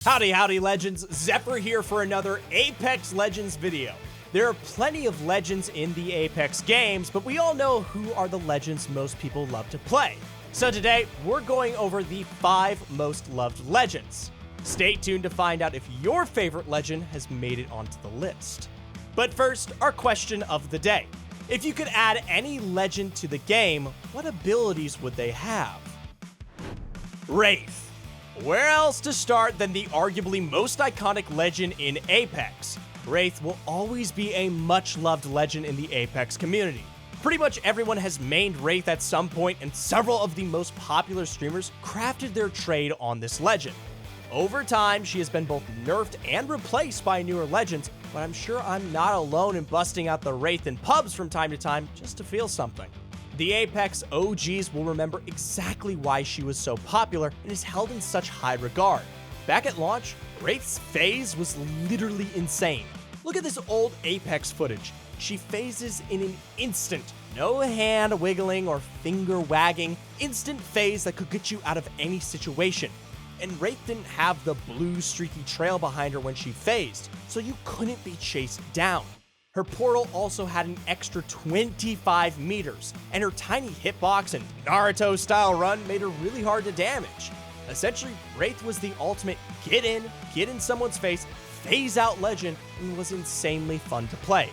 Howdy Legends, Zephyr here for another Apex Legends video. There are plenty of legends in the Apex games, but we all know who are the legends most people love to play. So today, we're going over the 5 most loved legends. Stay tuned to find out if your favorite legend has made it onto the list. But first, our question of the day. If you could add any legend to the game, what abilities would they have? Wraith. Where else to start than the arguably most iconic legend in Apex? Wraith will always be a much-loved legend in the Apex community. Pretty much everyone has mained Wraith at some point, and several of the most popular streamers crafted their trade on this legend. Over time, she has been both nerfed and replaced by newer legends, but I'm sure I'm not alone in busting out the Wraith in pubs from time to time just to feel something. The Apex OGs will remember exactly why she was so popular and is held in such high regard. Back at launch, Wraith's phase was literally insane. Look at this old Apex footage. She phases in an instant. No hand wiggling or finger wagging. Instant phase that could get you out of any situation. And Wraith didn't have the blue streaky trail behind her when she phased, so you couldn't be chased down. Her portal also had an extra 25 meters, and her tiny hitbox and Naruto-style run made her really hard to damage. Essentially, Wraith was the ultimate get in someone's face, phase out legend, and was insanely fun to play.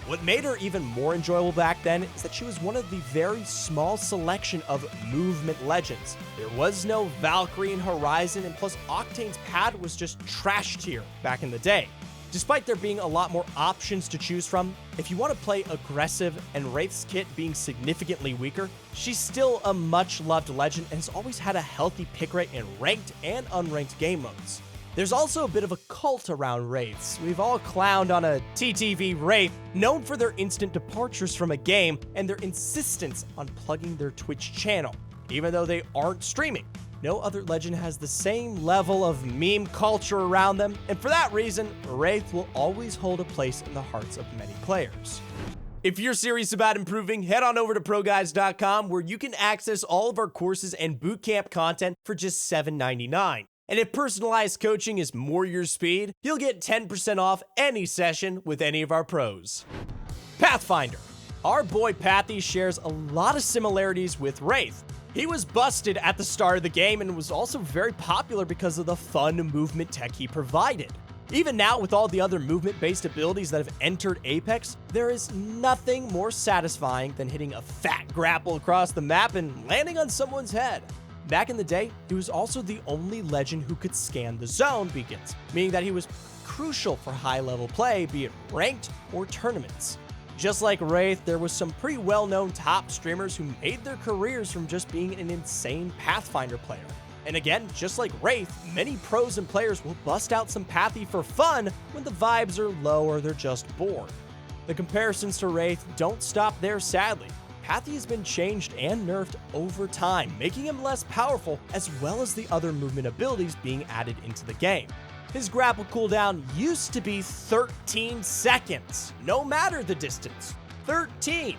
What made her even more enjoyable back then is that she was one of the very small selection of movement legends. There was no Valkyrie in Horizon, and plus Octane's pad was just trash tier back in the day. Despite there being a lot more options to choose from, if you want to play aggressive and Wraith's kit being significantly weaker, she's still a much-loved legend and has always had a healthy pick rate in ranked and unranked game modes. There's also a bit of a cult around Wraiths. We've all clowned on a TTV Wraith, known for their instant departures from a game and their insistence on plugging their Twitch channel, even though they aren't streaming. No other legend has the same level of meme culture around them, and for that reason, Wraith will always hold a place in the hearts of many players. If you're serious about improving, head on over to ProGuides.com where you can access all of our courses and bootcamp content for just $7.99. And if personalized coaching is more your speed, you'll get 10% off any session with any of our pros. Pathfinder. Our boy Pathy shares a lot of similarities with Wraith. He was busted at the start of the game and was also very popular because of the fun movement tech he provided. Even now, with all the other movement-based abilities that have entered Apex, there is nothing more satisfying than hitting a fat grapple across the map and landing on someone's head. Back in the day, he was also the only legend who could scan the zone beacons, meaning that he was crucial for high-level play, be it ranked or tournaments. Just like Wraith, there was some pretty well-known top streamers who made their careers from just being an insane Pathfinder player. And again, just like Wraith, many pros and players will bust out some Pathy for fun when the vibes are low or they're just bored. The comparisons to Wraith don't stop there, sadly. Pathy has been changed and nerfed over time, making him less powerful, as well as the other movement abilities being added into the game. His grapple cooldown used to be 13 seconds, no matter the distance. 13!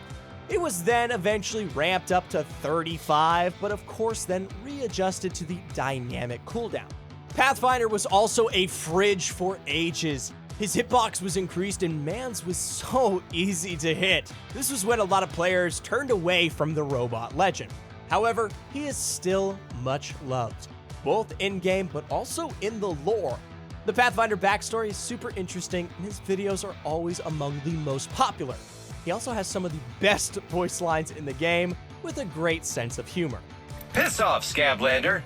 It was then eventually ramped up to 35, but of course then readjusted to the dynamic cooldown. Pathfinder was also a fridge for ages. His hitbox was increased and Mans was so easy to hit. This was when a lot of players turned away from the robot legend. However, he is still much loved, both in-game but also in the lore. The Pathfinder backstory is super interesting, and his videos are always among the most popular. He also has some of the best voice lines in the game, with a great sense of humor. Piss off, Scablander!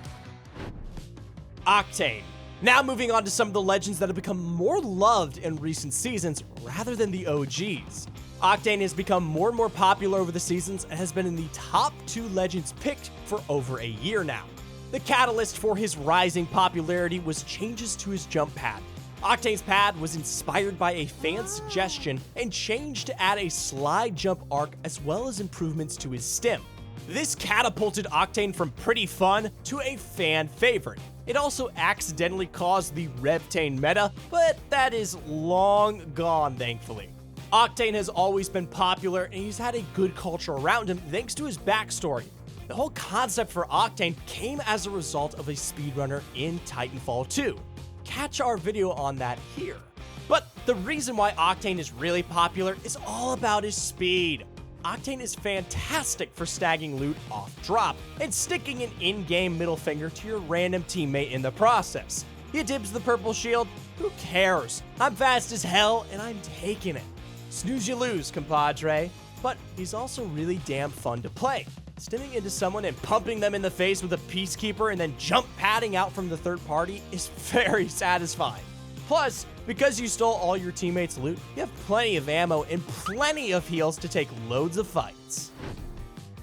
Octane. Now moving on to some of the legends that have become more loved in recent seasons, rather than the OGs. Octane has become more and more popular over the seasons, and has been in the top 2 legends picked for over a year now. The catalyst for his rising popularity was changes to his jump pad. Octane's pad was inspired by a fan's suggestion and changed to add a slide jump arc as well as improvements to his stim. This catapulted Octane from pretty fun to a fan favorite. It also accidentally caused the Revtane meta, but that is long gone, thankfully. Octane has always been popular, and he's had a good culture around him thanks to his backstory. The whole concept for Octane came as a result of a speedrunner in Titanfall 2. catch our video on that here. But the reason why Octane is really popular is all about his speed. Octane is fantastic for snagging loot off drop and sticking an in-game middle finger to your random teammate in the process. You dibs the purple shield? Who cares? I'm fast as hell and I'm taking it. Snooze you lose, compadre. But he's also really damn fun to play. Stimming into someone and pumping them in the face with a Peacekeeper and then jump padding out from the third party is very satisfying. Plus, because you stole all your teammates' loot, you have plenty of ammo and plenty of heals to take loads of fights.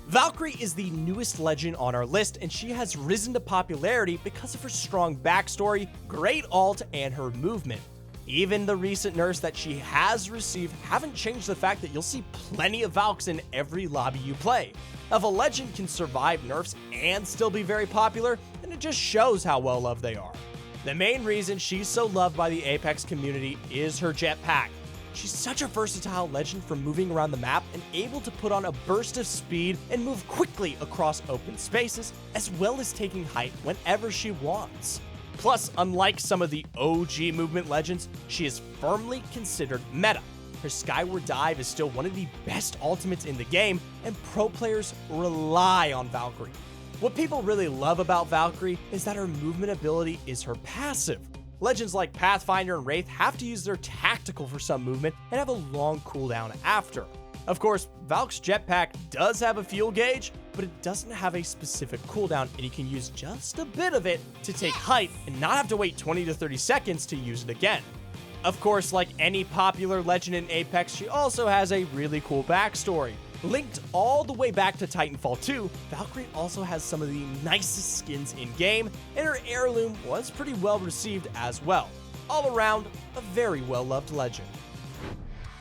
Valkyrie is the newest legend on our list, and she has risen to popularity because of her strong backstory, great ult, and her movement. Even the recent nerfs that she has received haven't changed the fact that you'll see plenty of Valks in every lobby you play. If a legend can survive nerfs and still be very popular, then it just shows how well loved they are. The main reason she's so loved by the Apex community is her jetpack. She's such a versatile legend for moving around the map and able to put on a burst of speed and move quickly across open spaces, as well as taking height whenever she wants. Plus, unlike some of the OG movement legends, she is firmly considered meta. Her Skyward Dive is still one of the best ultimates in the game, and pro players rely on Valkyrie. What people really love about Valkyrie is that her movement ability is her passive. Legends like Pathfinder and Wraith have to use their tactical for some movement and have a long cooldown after. Of course, Valk's jetpack does have a fuel gauge, but it doesn't have a specific cooldown, and you can use just a bit of it to take height and not have to wait 20 to 30 seconds to use it again. Of course, like any popular legend in Apex, she also has a really cool backstory. Linked all the way back to Titanfall 2, Valkyrie also has some of the nicest skins in-game, and her heirloom was pretty well received as well. All around, a very well-loved legend.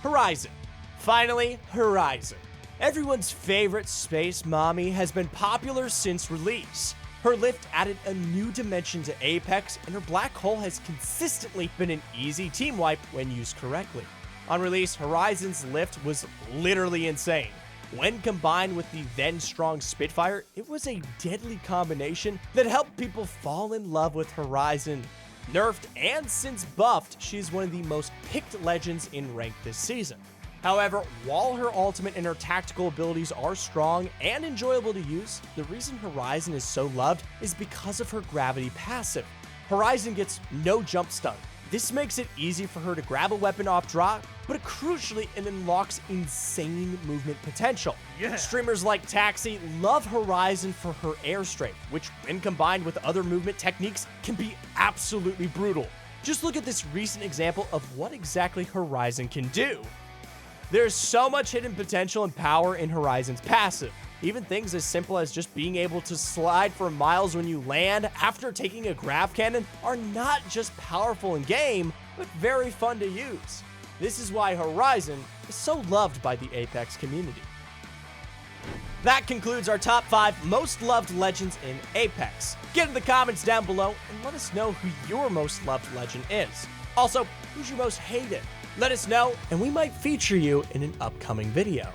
Horizon. Finally, Horizon. Everyone's favorite space mommy has been popular since release. Her lift added a new dimension to Apex, and her black hole has consistently been an easy team wipe when used correctly. On release, Horizon's lift was literally insane. When combined with the then strong Spitfire, it was a deadly combination that helped people fall in love with Horizon. Nerfed and since buffed, she's one of the most picked legends in ranked this season. However, while her ultimate and her tactical abilities are strong and enjoyable to use, the reason Horizon is so loved is because of her gravity passive. Horizon gets no jump stun. This makes it easy for her to grab a weapon off drop, but crucially, it unlocks insane movement potential. Yeah. Streamers like Taxi love Horizon for her airstrike, which when combined with other movement techniques can be absolutely brutal. Just look at this recent example of what exactly Horizon can do. There's so much hidden potential and power in Horizon's passive. Even things as simple as just being able to slide for miles when you land after taking a grav cannon are not just powerful in game, but very fun to use. This is why Horizon is so loved by the Apex community. That concludes our top 5 most loved legends in Apex. Get in the comments down below and let us know who your most loved legend is. Also, who's your most hated? Let us know, and we might feature you in an upcoming video.